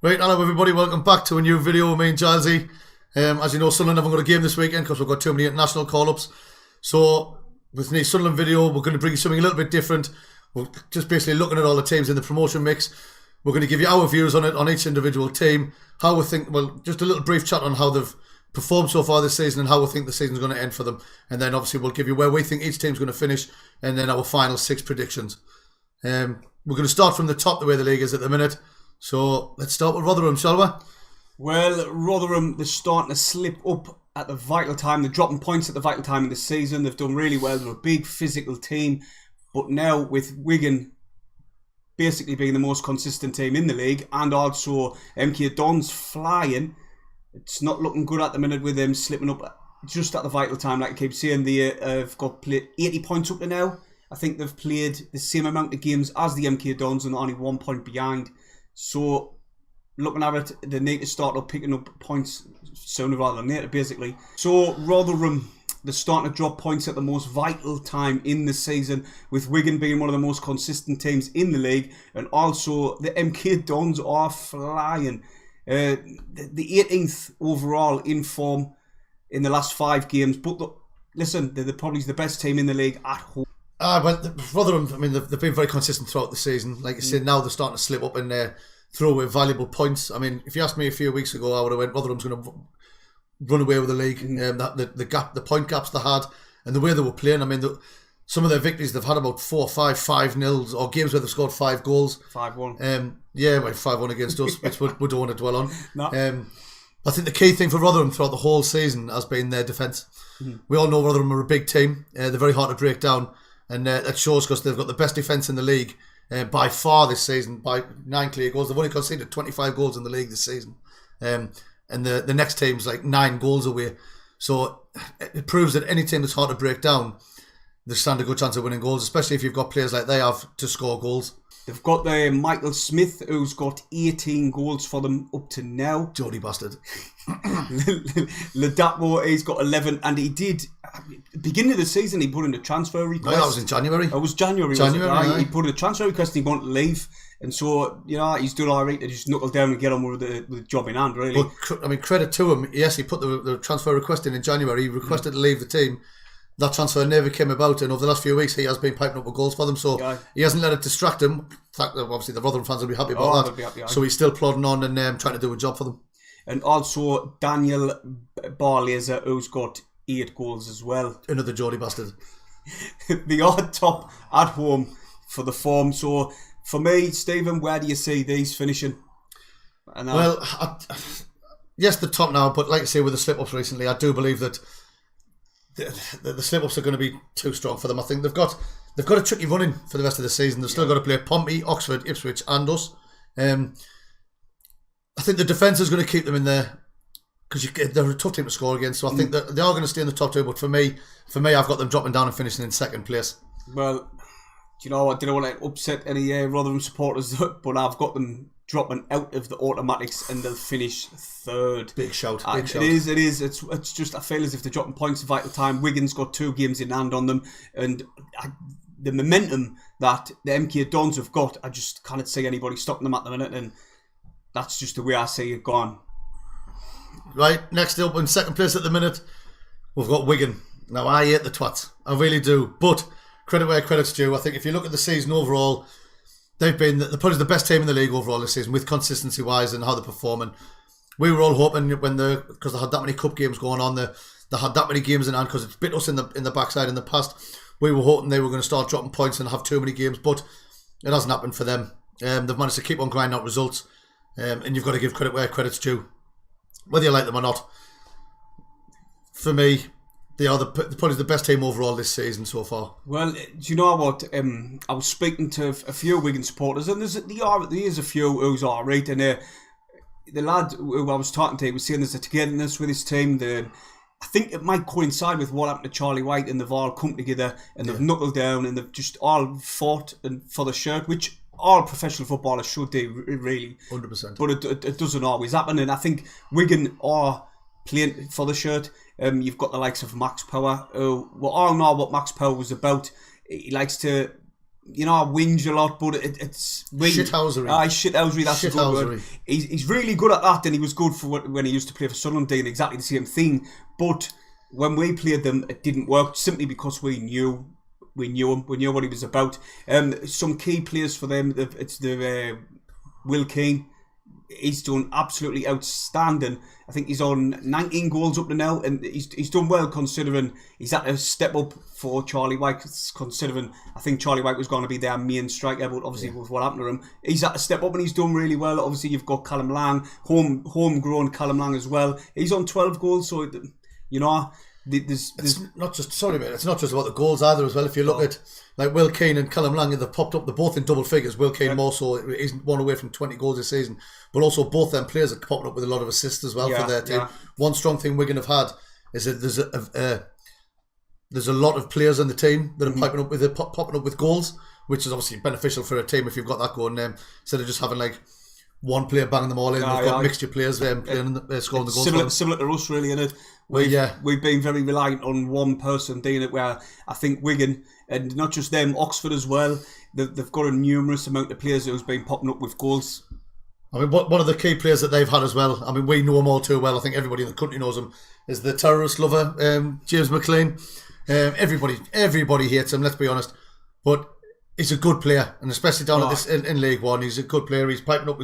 Right, hello everybody, welcome back to a new video with me and Gilesy. As you know, Sunderland haven't got a game this weekend because we've got too many international call-ups. So, with the Sunderland video, we're going to bring you something a little bit different. We're just basically looking at all the teams in the promotion mix. We're going to give you our views on it, on each individual team. How we think, well, just a little brief chat on how they've performed so far this season and how we think the season's going to end for them. And then obviously we'll give you where we think each team's going to finish and then our final 6 predictions. We're going to start from the top, the way the league is at the minute. So let's start with Rotherham, shall we? Well, Rotherham, they're starting to slip up at the vital time. They're dropping points at the vital time of the season. They've done really well. They're a big physical team. But now with Wigan basically being the most consistent team in the league and also MK Dons flying, it's not looking good at the minute with them slipping up just at the vital time. Like I keep saying, they have got 80 points up to now. I think they've played the same amount of games as the MK Dons and only 1 point behind. So, looking at it, they need to start up picking up points sooner rather than later, basically. So, Rotherham, they're starting to drop points at the most vital time in the season, with Wigan being one of the most consistent teams in the league, and also the MK Dons are flying. The 18th overall in form in the last 5 games, but listen, they're probably the best team in the league at home. Well, Rotherham, I mean, they've been very consistent throughout the season. Like you said, now they're starting to slip up and throw away valuable points. I mean, if you asked me a few weeks ago, I would have went, Rotherham's going to run away with the league. The point gaps they had and the way they were playing. I mean, some of their victories, they've had about 4 or 5-0s, or games where they've scored 5 goals. 5-1. Yeah, well, 5-1 against us, which we don't want to dwell on. No. I think the key thing for Rotherham throughout the whole season has been their defence. We all know Rotherham are a big team. They're very hard to break down. And that shows because they've got the best defence in the league by far this season, by 9 clear goals. They've only conceded 25 goals in the league this season. And the next team's like 9 goals away. So it proves that any team that's hard to break down, they stand a good chance of winning goals, especially if you've got players like they have to score goals. They've got Michael Smith, who's got 18 goals for them up to now. Jody bastard. Ladapo, he's got 11, and he did, beginning of the season, he put in a transfer request. No, that was in January. It was January, yeah. He put in a transfer request and he wanted to leave. And so, you know, he's done all right to just knuckle down and get on with the job in hand, really. But, I mean, credit to him. Yes, he put the transfer request in January. He requested to leave the team. That transfer never came about, and over the last few weeks he has been piping up with goals for them, so he hasn't let it distract him. In fact, obviously the Rotherham fans will be happy about that. So he's still plodding on and trying to do a job for them. And also Daniel Barlaser, who's got 8 goals as well. Another Geordie bastard. The odd top at home for the form. So for me, Stephen, where do you see these finishing? Yes, the top now, but like I say, with the slip-ups recently, I do believe that the slip-ups are going to be too strong for them. I think they've got a tricky running for the rest of the season. They've still got to play Pompey, Oxford, Ipswich and us. I think the defence is going to keep them in there because they're a tough team to score against. So I think that they are going to stay in the top 2. But for me, I've got them dropping down and finishing in 2nd place. Well, do you know, I didn't want to upset any Rotherham supporters, but I've got them dropping out of the automatics and they'll finish 3rd. Big shout. It is. It's just, I feel as if they're dropping points at vital time. Wigan's got 2 games in hand on them, and the momentum that the MK Dons have got, I just can't see anybody stopping them at the minute, and that's just the way I see it going. Right, next up in 2nd place at the minute, we've got Wigan. Now, I hate the twats. I really do. But credit where credit's due. I think if you look at the season overall, they're probably the best team in the league overall this season, with consistency wise and how they're performing. We were all hoping because they had that many cup games going on, they had that many games in hand because it's bit us in the backside in the past. We were hoping they were going to start dropping points and have too many games, but it hasn't happened for them. They've managed to keep on grinding out results, and you've got to give credit where credit's due, whether you like them or not. For me, they are probably the best team overall this season so far. Well, do you know what? I was speaking to a few Wigan supporters, and there is a few who's alright. And the lad who I was talking to, he was saying there's a togetherness with his team. I think it might coincide with what happened to Charlie White, and they've all come together and they've knuckled down and they've just all fought for the shirt, which all professional footballers should do, really. 100%. But it doesn't always happen, and I think Wigan are playing for the shirt. You've got the likes of Max Power, who we all know what Max Power was about. He likes to I whinge a lot, but it's shithousery. Shithousery, that's a good word. He's really good at that, and he was good for when he used to play for Sunderland, doing exactly the same thing. But when we played them, it didn't work simply because we knew him, we knew what he was about. Some key players for them, it's the Will Keane. He's done absolutely outstanding. I think he's on 19 goals up to now, and he's done well considering he's had to step up for Charlie White. Considering I think Charlie White was going to be their main striker, but obviously with what happened to him, he's had to step up and he's done really well. Obviously, you've got Callum Lang, homegrown Callum Lang as well. He's on 12 goals, so there's it's not just it's not just about the goals either as well. If you look at like Will Keane and Callum Lang, they've popped up. They're both in double figures. Will Keane more so, he's one away from 20 goals this season, but also both them players are popping up with a lot of assists as well for their team. One strong thing Wigan have had is that there's a lot of players on the team that are popping up with goals, which is obviously beneficial for a team if you've got that going. Instead of just having like one player banging them all in, they've got mixture players playing scoring the goals. Similar to us, really, isn't it? We've been very reliant on one person doing it, where I think Wigan, and not just them, Oxford as well, they've got a numerous amount of players who's been popping up with goals. I mean, one of the key players that they've had as well, I mean, we know him all too well, I think everybody in the country knows him, is the terrorist lover, James McLean. Everybody hates him, let's be honest, but he's a good player, and especially down at this in League One, he's a good player. He's piping up.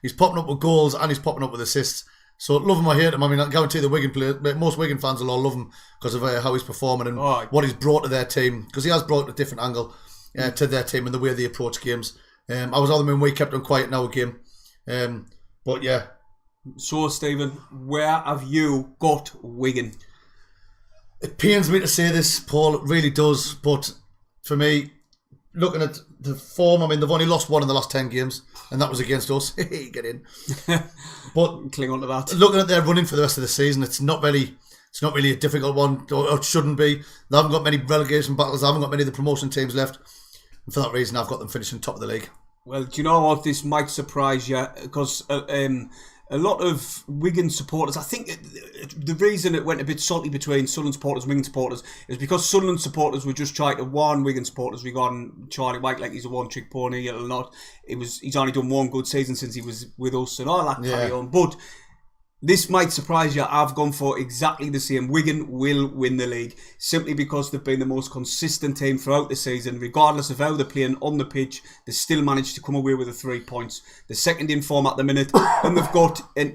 He's popping up with goals and he's popping up with assists. So love him or hate him, I mean, I guarantee the Wigan players, most Wigan fans will all love him because of how he's performing and what he's brought to their team. Because he has brought a different angle to their team and the way they approach games. I was other than we kept him quiet in our game, but yeah. So Stephen, where have you got Wigan? It pains me to say this, Paul. It really does, but for me, looking at the form, I mean, they've only lost one in the last 10 games, and that was against us. Get in. But cling on to that. Looking at their running for the rest of the season, it's not really a difficult one, or it shouldn't be. They haven't got many relegation battles. They haven't got many of the promotion teams left. And for that reason, I've got them finishing top of the league. Well, do you know what? This might surprise you, because a lot of Wigan supporters, I think the reason it went a bit salty between Sunderland supporters and Wigan supporters is because Sunderland supporters were just trying to warn Wigan supporters regarding Charlie White, like he's a one-trick pony or not. He's only done one good season since he was with us and all that carry on. But this might surprise you. I've gone for exactly the same. Wigan will win the league simply because they've been the most consistent team throughout the season. Regardless of how they're playing on the pitch, they still managed to come away with the 3 points. They're second in form at the minute, and they've got an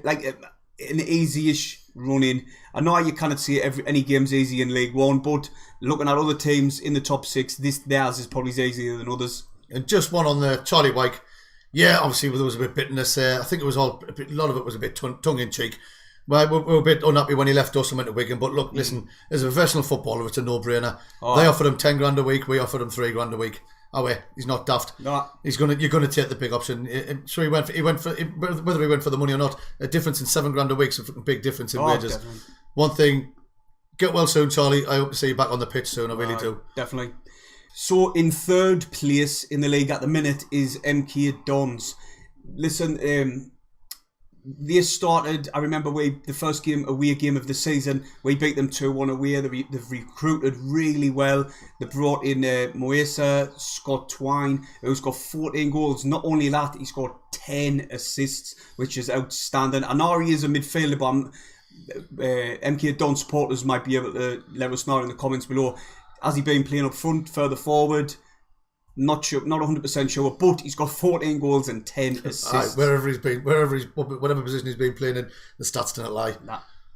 easy-ish run in. I know you cannot see any games easy in League One, but looking at other teams in the top 6, theirs is probably easier than others. And just one on the Charlie White. Yeah, obviously there was a bit bitterness there. I think it was a lot of it was a bit tongue-in-cheek. Well, we were a bit unhappy when he left us and went to Wigan. But look, listen, as a professional footballer, it's a no-brainer. They offered him 10 grand a week. We offered him 3 grand a week. Oh wait, he's not daft. No. You're gonna take the big option. So he went for whether he went for the money or not. A difference in 7 grand a week's a big difference in wages. Definitely. One thing, get well soon, Charlie. I hope to see you back on the pitch soon. I really do. Definitely. So in third place in the league at the minute is MK Dons. Listen, they started, I remember the first away game of the season, we beat them 2-1 away. They've recruited really well. They brought in Moesa, Scott Twine, who's got 14 goals. Not only that, he's got 10 assists, which is outstanding. I know he is a midfielder, but MK Dons supporters might be able to let us know in the comments below. Has he been playing up front, further forward? Not sure, not 100% sure, but he's got 14 goals and 10 assists. Whatever position he's been playing in, the stats don't lie.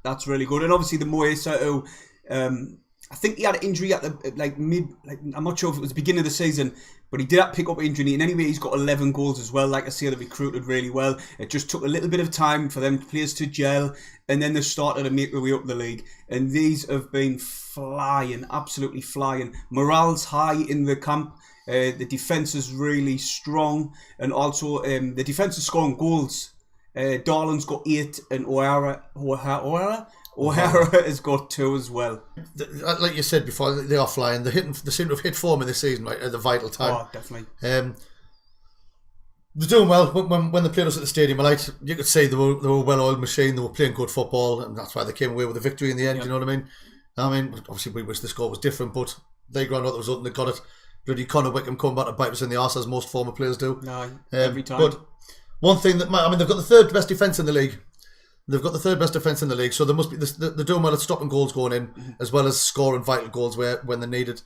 That's really good. And obviously the Moesa, who I think he had an injury at the I'm not sure if it was the beginning of the season, but he did pick up injury. And anyway, he's got 11 goals as well. Like I say, they recruited really well. It just took a little bit of time for them players to gel, and then they started to make their way up the league. And these have been flying, absolutely flying. Morale's high in the camp. The defence is really strong, and also the defence is scoring goals. Darlin's got 8, and O'Hara has got 2 as well. Like you said before, they are flying. They seem to have hit form in this season, right, at the vital time. Oh, definitely. They're doing well. When they played us at the stadium, you could say they were a well-oiled machine. They were playing good football, and that's why they came away with a victory in the end. Yep. You know what I mean? Obviously we wish the score was different, but they ground out the result and they got it. bloody Connor Wickham coming back to bite us in the arse as most former players do. No, every time. But one thing that they've got the third best defence in the league. They've got the third best defence in the league, so there must be they're doing well at stopping goals going in, as well as scoring vital goals when they're needed.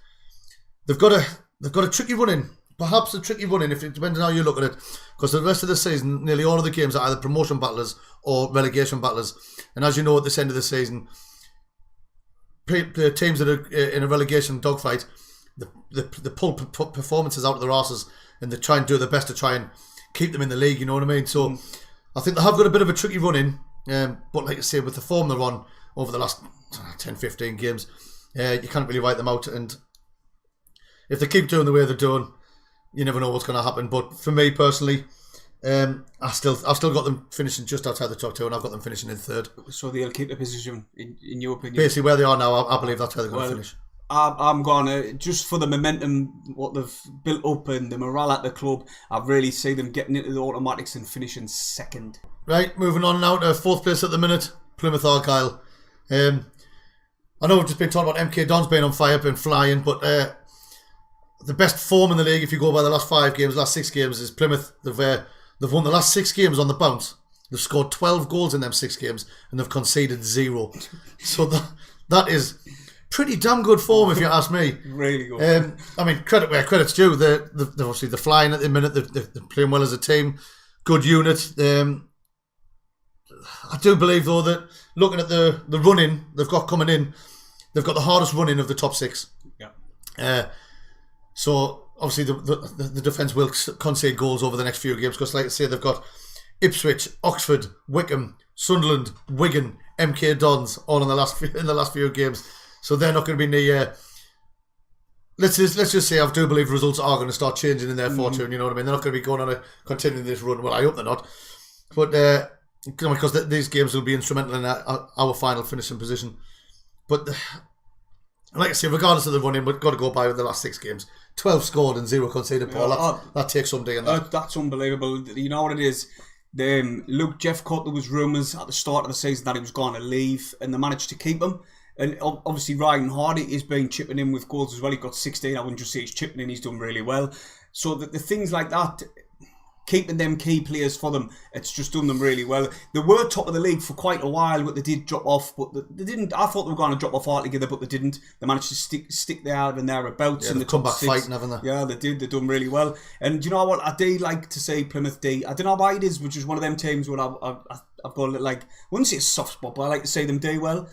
They've got a tricky run in, perhaps a tricky run in, if it depends on how you look at it, because the rest of the season, nearly all of the games are either promotion battlers or relegation battlers. And as you know, at this end of the season, the teams that are in a relegation dogfight, they pull performances out of their arses and they try and do their best to try and keep them in the league. You know what I mean? So I think they have got a bit of a tricky run in. But like I say, with the form they're on over the last 10, 15 games, you can't really write them out. And if they keep doing the way they're doing, you never know what's going to happen. But for me personally, I've still got them finishing just outside the top two, and I've got them finishing in third. So they'll keep the position, in your opinion? Basically, where they are now, I believe that's where they're going to finish. I'm going to, just for the momentum, what they've built up and the morale at the club, I really see them getting into the automatics and finishing second. Right, moving on now to fourth place at the minute, Plymouth Argyle. I know we've just been talking about MK Dons being on fire, been flying, but the best form in the league, if you go by the last 6 games, is Plymouth. They've won the last 6 games on the bounce. They've scored 12 goals in them 6 games, and they've conceded 0. So that is pretty damn good form, if you ask me. Really good. I mean, credit where credit's due. They're obviously they're flying at the minute. They're playing well as a team. Good unit. I do believe, though, that looking at the run-in they've got coming in, they've got the hardest run-in of the top 6. Yeah. So, obviously, the defence will concede goals over the next few games because, like I say, they've got Ipswich, Oxford, Wycombe, Sunderland, Wigan, MK Dons all in the last few games. So they're not going to be near. Let's just say I do believe results are going to start changing in their fortune. You know what I mean? They're not going to be going on continuing this run. Well, I hope they're not. But because these games will be instrumental in our final finishing position. But like I say, regardless of the running, we've got to go by with the last 6 games. 12 scored and 0 conceded, Paul. That takes some digging. That's unbelievable. You know what it is? Luke Jeffcott, there was rumours at the start of the season that he was going to leave, and they managed to keep him. And obviously Ryan Hardy is being chipping in with goals as well. He got 16. I wouldn't just say he's chipping in, he's done really well. So the things like that, keeping them key players for them, it's just done them really well. They were top of the league for quite a while, but they did drop off. But they didn't. I thought they were going to drop off altogether, but they didn't. They managed to stick there and thereabouts in the top 6. Fighting, haven't they? Yeah, they did. They've done really well. And do you know what? I do like to say Plymouth D. I don't know why it is, which is one of them teams where I've got a little, like, I wouldn't say a soft spot, but I like to say them do well.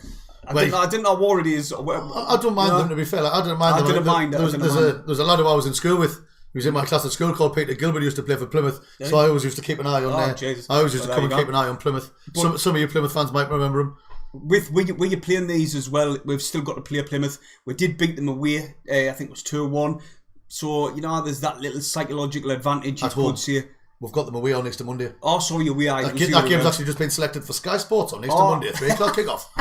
I didn't know what it is. I don't mind them, to be fair. I don't mind them. I didn't mind it. There's a lad who I was in school with. He was in my class at school called Peter Gilbert. He used to play for Plymouth. Yeah. So I always used to keep an eye on Jesus. I always used to come and keep an eye on Plymouth. Some of you Plymouth fans might remember him. Were you playing these as well? We've still got to play Plymouth. We did beat them away. I think it was 2-1. So, you know, there's that little psychological advantage you could see. We've got them away on Easter Monday. Oh, sorry, away. That game's actually just been selected for Sky Sports on Easter Monday, 3 o'clock kick-off.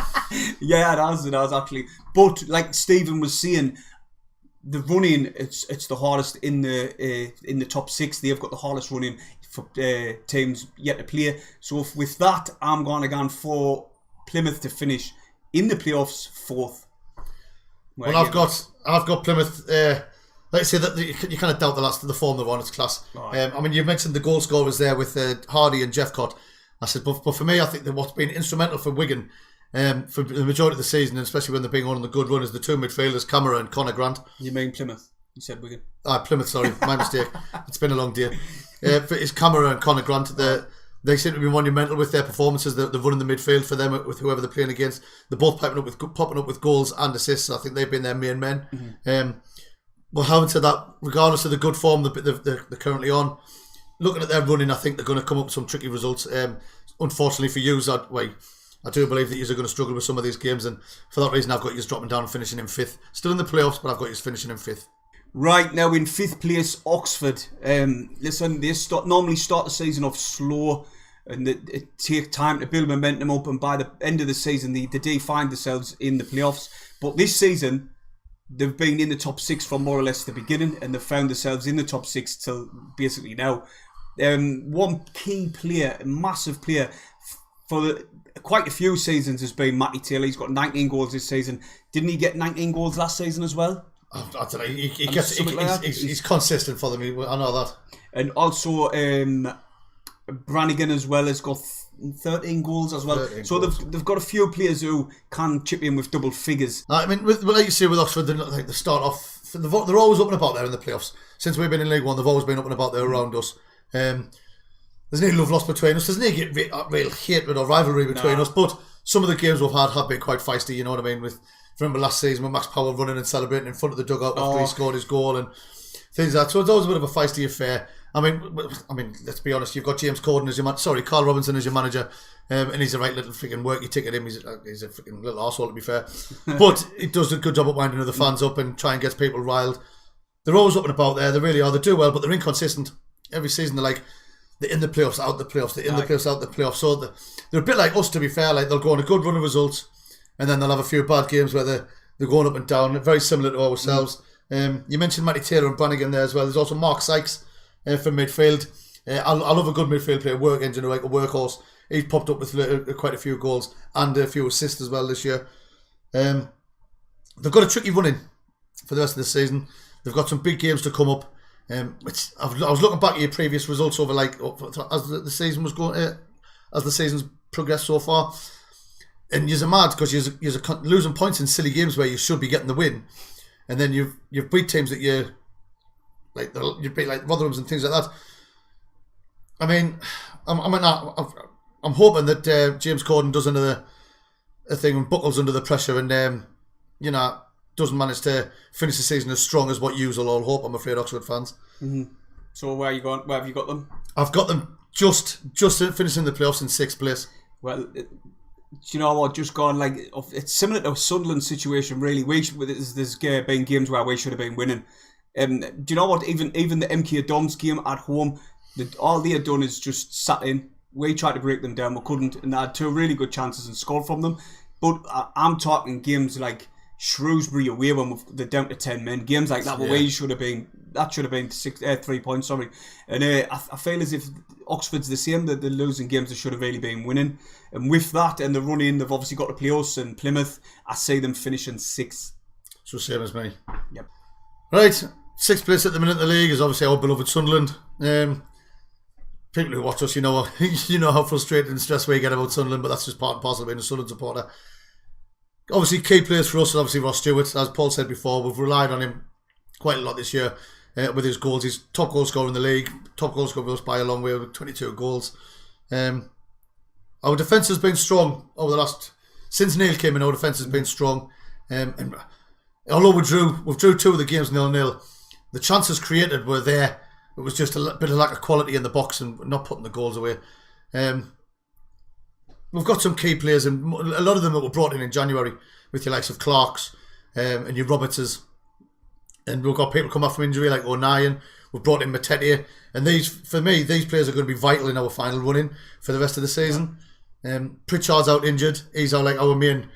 Yeah, it has actually. But like Stephen was saying, the running, it's the hardest in the top 6. They've got the hardest running for teams yet to play. So with that, I'm going to go for Plymouth to finish in the playoffs 4th. Well, I've got Plymouth. Like I say, that you kind of doubt the form they're on. It's class. Right. I mean, you mentioned the goal scorers there with Hardy and Jeffcott. I said, but for me, I think that what's been instrumental for Wigan for the majority of the season, and especially when they're being on the good run, is the 2 midfielders, Camera and Conor Grant. You mean Plymouth? You said Wigan. Plymouth, sorry. My mistake. It's been a long day. It's Camera and Conor Grant. They seem to be monumental with their performances. They're running the midfield for them with whoever they're playing against. They're both popping up with goals and assists. I think they've been their main men. Mm-hmm. Well, having said that, regardless of the good form they're currently on, looking at their running, I think they're going to come up with some tricky results. Unfortunately for you, I do believe that you're going to struggle with some of these games, and for that reason, I've got you dropping down and finishing in 5th. Still in the playoffs, but I've got you finishing in 5th. Right, now in 5th place, Oxford. Listen, they normally start the season off slow, and it takes time to build momentum up, and by the end of the season, they do find themselves in the playoffs. But this season, they've been in the top 6 from more or less the beginning, and they've found themselves in the top 6 till basically now. One key player, a massive player for quite a few seasons has been Matty Taylor. He's got 19 goals this season. Didn't he get 19 goals last season as well? I don't know. He's consistent for them. I know that. And also, Brannigan as well has got 13 goals as well. So they've got a few players who can chip in with double figures. I mean, like you see with Oxford, they start off. They're always up and about there in the playoffs. Since we've been in League One, they've always been up and about there around us. There's no love lost between us. There's no real hatred or rivalry between us. But some of the games we've had have been quite feisty. You know what I mean? Remember last season with Max Powell running and celebrating in front of the dugout after he scored his goal and things like that. So it's always a bit of a feisty affair. I mean, let's be honest. You've got James Corden as your Carl Robinson as your manager, and he's a right little freaking work you ticket him. He's a freaking little arsehole, to be fair, but he does a good job at winding the fans up and try and get people riled. They're always up and about there. They really are. They do well, but they're inconsistent. Every season they're in the playoffs, out the playoffs. They're in the playoffs, out the playoffs. So they're a bit like us, to be fair. Like they'll go on a good run of results, and then they'll have a few bad games where they're going up and down. Very similar to ourselves. You mentioned Matty Taylor and Brannigan there as well. There's also Mark Sykes from midfield. I love a good midfield player, work engine, like a workhorse. He's popped up with quite a few goals and a few assists as well this year. They've got a tricky run in for the rest of the season. They've got some big games to come up. Which I was looking back at your previous results over as the season was going, as the season's progressed so far, and you're mad because you're losing points in silly games where you should be getting the win, and then you've beat teams that you beat like Rotherham's and things like that. I mean, I'm hoping that James Corden does another thing and buckles under the pressure and doesn't manage to finish the season as strong as what yous will all hope. I'm afraid, Oxford fans. Mm-hmm. So where are you going? Where have you got them? I've got them just finishing the playoffs in 6th place. Well, do you know what? Just gone it's similar to a Sunderland situation. Really, there's been games where we should have been winning. Do you know what? Even the MK Dons game at home, all they had done is just sat in. We tried to break them down, we couldn't, and they had 2 really good chances and scored from them. But I'm talking games like Shrewsbury away when they're down to 10 men. Games like that, where we should have been. That should have been 3 points. Sorry, and I feel as if Oxford's the same. They're losing games they should have really been winning. And with that and the run in, they've obviously got to play us and Plymouth. I see them finishing 6th. So same as me. Yep. Right, 6th place at the minute in the league is obviously our beloved Sunderland. People who watch us, you know how frustrated and stressed we get about Sunderland, but that's just part and parcel of being a Sunderland supporter. Obviously, key players for us is obviously Ross Stewart. As Paul said before, we've relied on him quite a lot this year with his goals. He's top goal scorer in the league, top goal scorer for us by a long way with 22 goals. Our defence has been strong over since Neal came in. Our defence has been strong, and although we drew 2 of the games 0-0, the chances created were there. It was just a bit of lack of quality in the box and not putting the goals away. We've got some key players, and a lot of them that were brought in January with your likes of Clarks and your Robertses. And we've got people come off from injury like O'Nien. We've brought in Matete. And these players are going to be vital in our final run-in for the rest of the season. Pritchard's out injured. He's our main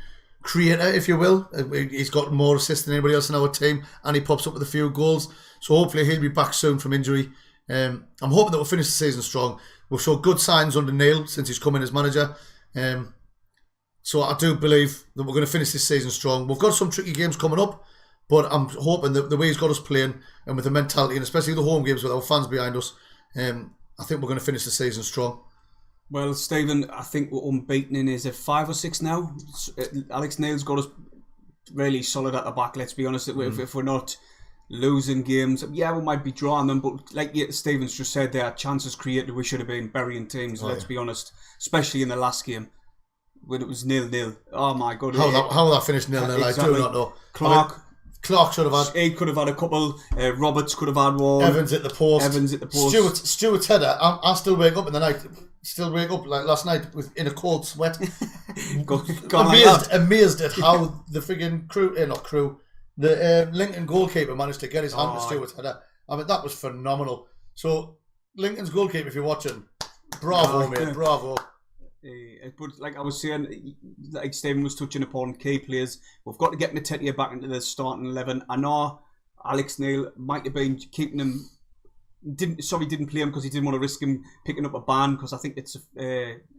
creator, if you will. He's got more assists than anybody else in our team, and he pops up with a few goals. So hopefully he'll be back soon from injury. I'm hoping that we'll finish the season strong. We've shown good signs under Neal since he's come in as manager. So I do believe that we're going to finish this season strong. We've got some tricky games coming up, but I'm hoping that the way he's got us playing and with the mentality, and especially the home games with our fans behind us, I think we're going to finish the season strong. Well, Stephen, I think we're unbeaten in, is it 5 or 6 now? Alex Neil's got us really solid at the back, let's be honest. If we're not losing games, we might be drawing them, but like Stephen's just said, there are chances created. We should have been burying teams, let's be honest, especially in the last game when it was 0-0. Oh my God. How that finished 0-0, exactly. I do not know. Clark should have had. He could have had a couple. Roberts could have had one. Evans at the post. Stewart's header. I still wake up in the night. Still wake up like last night in a cold sweat. Amazed at how the friggin' the Lincoln goalkeeper managed to get his hand to Stewart's header. I mean, that was phenomenal. So Lincoln's goalkeeper, if you're watching, bravo, mate, bravo. But like I was saying, like Stephen was touching upon, key players. We've got to get Matete back into the starting 11. I know Alex Neal might have been keeping him. Didn't play him because he didn't want to risk him picking up a ban, because I think it's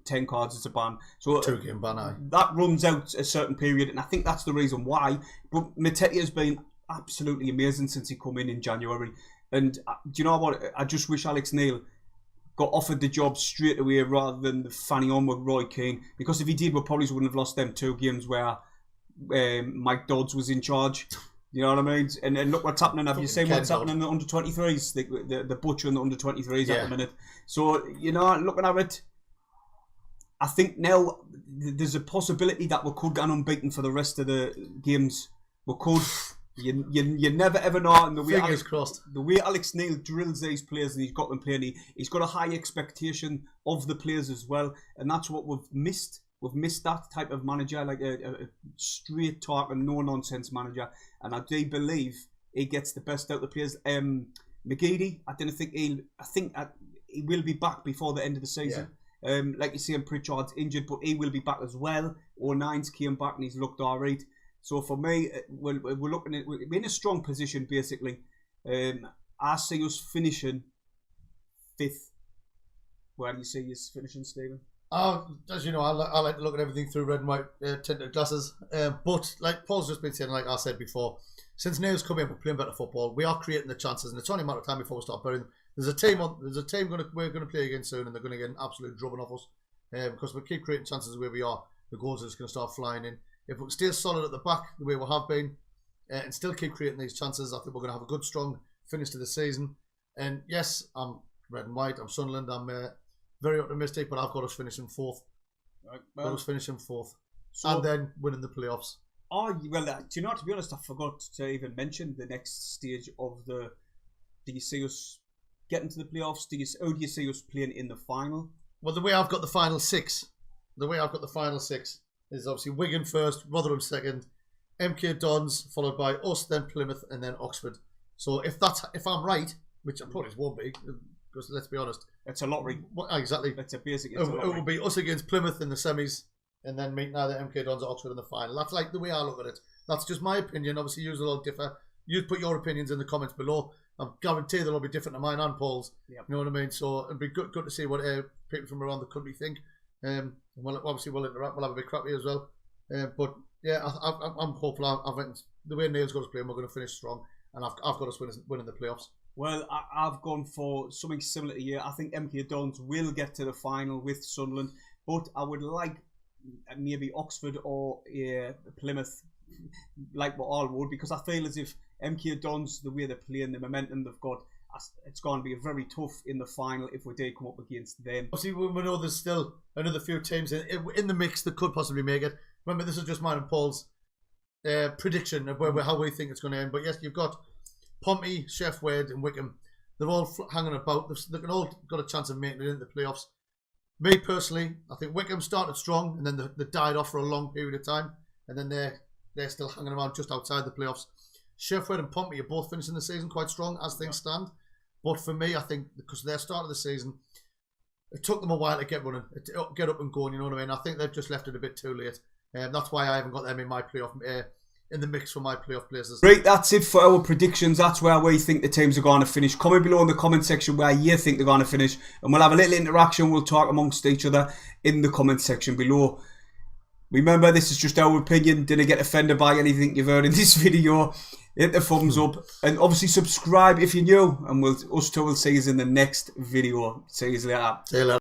10 cards. It's a ban. So 2-game ban. That runs out a certain period, and I think that's the reason why. But Matete has been absolutely amazing since he come in January. And do you know what? I just wish Alex Neil got offered the job straight away rather than fanning on with Roy Keane. Because if he did, we probably wouldn't have lost them 2 games where Mike Dodds was in charge. You know what I mean? And look what's happening. Have you seen what's happening in the under-23s? The butcher in the under-23s at the minute. So, you know, looking at it, I think now there's a possibility that we could get unbeaten for the rest of the games. We could. You never ever know. And the way Fingers crossed. The way Alex Neil drills these players and he's got them playing, he's got a high expectation of the players as well. And that's what we've missed. We've missed that type of manager, like a straight talk and no nonsense manager. And I do believe he gets the best out of the players. McGeady, I think he will be back before the end of the season. Yeah. Like you see, Pritchard's injured, but he will be back as well. 09's came back and he's looked alright. So for me, we're looking at, we're in a strong position basically. I see us finishing 5th. Where do you see us finishing, Stephen? As you know, I like to look at everything through red and white tinted glasses. But like Paul's just been saying, like I said before, since Neil's come in, we're playing better football. We are creating the chances, and it's only a matter of time before we start burying them. There's a team we're going to play again soon, and they're going to get an absolute drubbing off us because we keep creating chances where we are. The goals are just going to start flying in. If we stay solid at the back the way we have been, and still keep creating these chances, I think we're going to have a good, strong finish to the season. And yes, I'm red and white. I'm Sunderland. I'm very optimistic, but I've got us finishing 4th. Right, well, got us finishing 4th, and then winning the playoffs. Oh well, do you know? To be honest, I forgot to even mention the next stage of the. Do you see us getting to the playoffs? Do you see us playing in the final? Well, the way I've got the final 6, is obviously Wigan first, Rotherham second, MK Dons followed by us, then Plymouth, and then Oxford. So if I'm right, which I probably won't be, because let's be honest, it's a lottery. Exactly. It's a basic. It will be us against Plymouth in the semis, and then meeting either MK Dons or Oxford in the final. That's like the way I look at it. That's just my opinion. Obviously, yours will all differ. You put your opinions in the comments below. I guarantee they'll all be different to mine and Paul's. Yep. You know what I mean? So it'd be good to see what people from around the country think. Obviously we'll interact. We'll have a bit crappy as well. But yeah, I'm hopeful. I think the way Neil's got us playing, we're going to finish strong, and I've got us winning the playoffs. Well, I've gone for something similar to you. I think MK Dons will get to the final with Sunderland, but I would like maybe Oxford or Plymouth, like what all would, because I feel as if MK Dons, the way they're playing, the momentum they've got, it's going to be very tough in the final if we do come up against them. Obviously, we know there's still another few teams in the mix that could possibly make it. Remember, this is just mine and Paul's prediction of how we think it's going to end. But yes, you've got Pompey, Chef Wade, and Wickham. They're all hanging about. They've all got a chance of making it into the playoffs. Me personally, I think Wickham started strong and then they died off for a long period of time, and then they're still hanging around just outside the playoffs. Chef Wade and Pompey are both finishing the season quite strong as things stand. But for me, I think because their start of the season, it took them a while to get running, get up and going. You know what I mean? I think they've just left it a bit too late. That's why I haven't got them in my playoff in the mix for my playoff places. Right, that's it for our predictions. That's where we think the teams are going to finish. Comment below in the comment section where you think they're going to finish, and we'll have a little interaction. We'll talk amongst each other in the comment section below. Remember, this is just our opinion. Didn't get offended by anything you've heard in this video. Hit the thumbs up and obviously subscribe if you're new. And us two will see you in the next video. See you later. See you later.